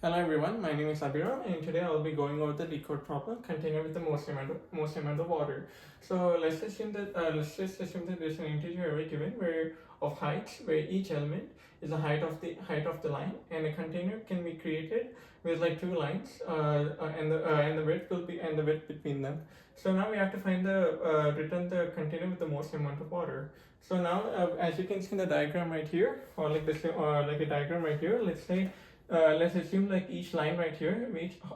Hello everyone, my name is Abhiram and today I'll be going over the decode problem container with the most amount of order. So let's just assume that there's an integer array given where of heights where each element is the height of the line, and a container can be created with like two lines and the width will be and the width between them. So now we have to find the return the container with the most amount of order. So now as you can see in the diagram right here, or like this like a diagram right here, let's assume like each line right here,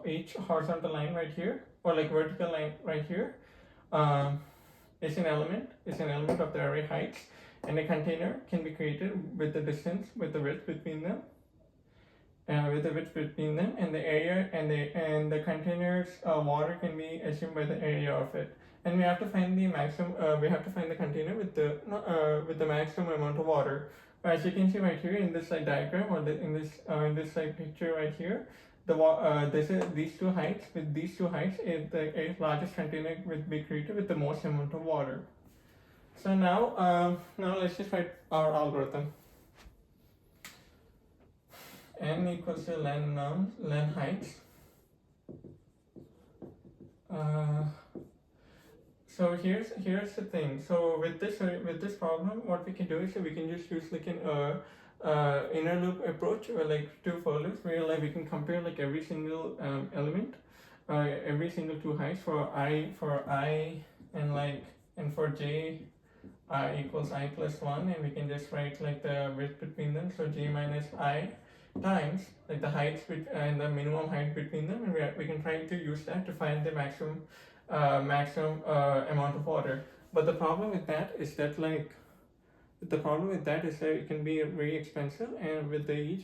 each horizontal line right here, or like vertical line right here, um, is an element of the array heights, and a container can be created with the distance with the width between them, and the area and the container's water can be assumed by the area of it. And we have to find the maximum. We have to find the container with the maximum amount of water. As you can see right here in this like diagram, or in this like picture right here, these two heights is the largest container will be created with the most amount of water. So now let's just write our algorithm. N equals to len heights. Uh, so here's the thing. So with this problem, what we can do is we can just use like an inner loop approach, or like two for loops, where like we can compare like every single element, every single two heights for I and for j equals I plus 1, and we can just write like the width between them, so j minus I times like the heights and the minimum height between them, and we can try to use that to find the maximum amount of water. But the problem with that is that it can be very expensive, and with the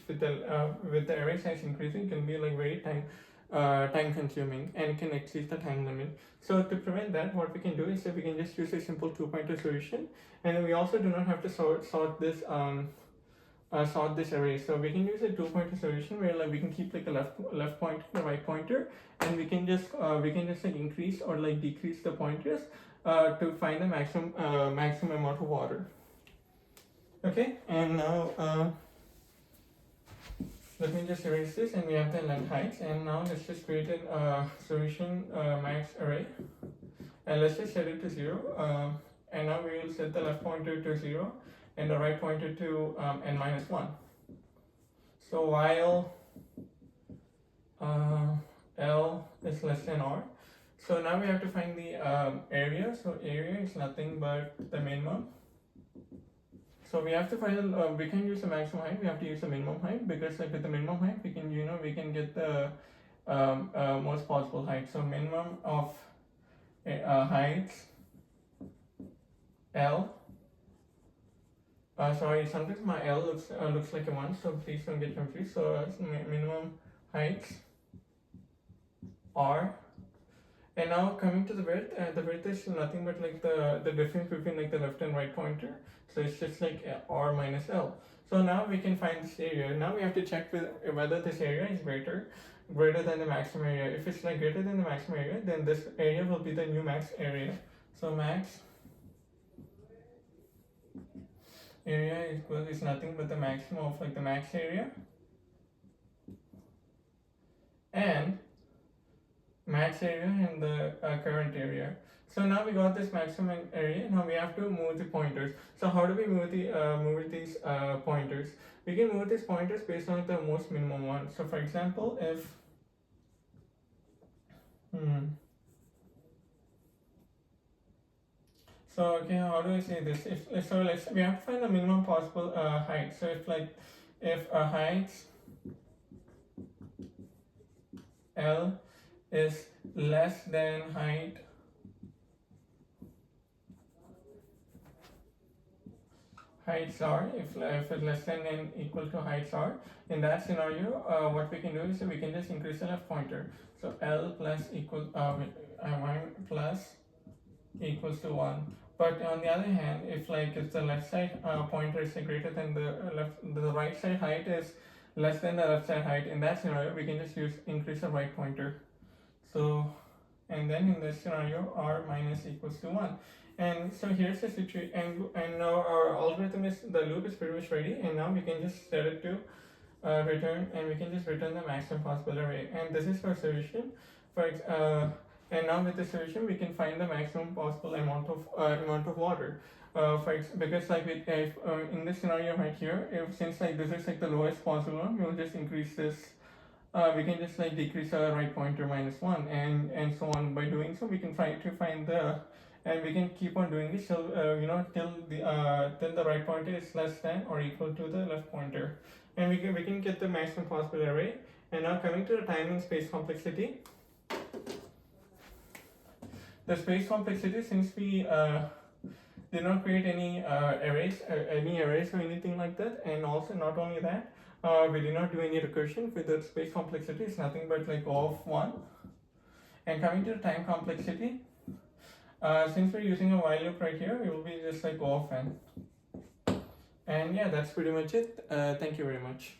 array size increasing, it can be like very time consuming and can exceed the time limit. So to prevent that, what we can do is that we can just use a simple two-pointer solution, and we also do not have to sort this array. So we can use a two-pointer solution where like we can keep like a left pointer and a right pointer, and we can just like increase or like decrease the pointers to find the maximum amount of water. Okay, and now let me just erase this, and we have the length heights, and now let's just create a solution max array, and let's just set it to 0, and now we will set the left pointer to 0 and the right pointer to n minus 1. So while L is less than R, so now we have to find the area. So area is nothing but the minimum. So we have to find we can use the maximum height, we have to use the minimum height, because like with the minimum height we can get the most possible height. So minimum of heights L. Sorry, sometimes my L looks like a 1, so please don't get confused. So minimum heights R. And now coming to the width is nothing but like the difference between like the left and right pointer. So it's just like R minus L. So now we can find this area. Now we have to check whether this area is greater than the maximum area. If it's like greater than the maximum area, then this area will be the new max area. So max area is nothing but the maximum of like the max area and max area and the current area. So now we got this maximum area. Now we have to move the pointers. So how do we move these pointers? We can move these pointers based on the most minimum one. So for example, if so okay, how do I say this? We have to find the minimum possible height. So if height L is less than height heights R, if it's less than and equal to heights R, in that scenario, what we can do is we can just increase the left pointer. So L plus equals 1 plus equals to 1. But on the other hand, if the left side pointer is greater than the right side height is less than the left side height, in that scenario we can just increase the right pointer. So, and then in this scenario R minus equals to 1. And so here's the situation, and now our algorithm the loop is pretty much ready, and now we can just set it to return, and we can just return the maximum possible array. And this is our solution. And now with the solution, we can find the maximum possible amount of water. Because like if in this scenario right here, if since like this is like the lowest possible one, we'll just increase this. We can just like decrease our right pointer -1, and so on. By doing so, we can try to find the, and we can keep on doing this till till the right pointer is less than or equal to the left pointer, and we can get the maximum possible array. And now coming to the time and space complexity. The space complexity, since we did not create any arrays or anything like that, and also not only that, we did not do any recursion with the space complexity. It's nothing but like O of 1. And coming to the time complexity, since we're using a while loop right here, it will be just like O of n. And yeah, that's pretty much it. Thank you very much.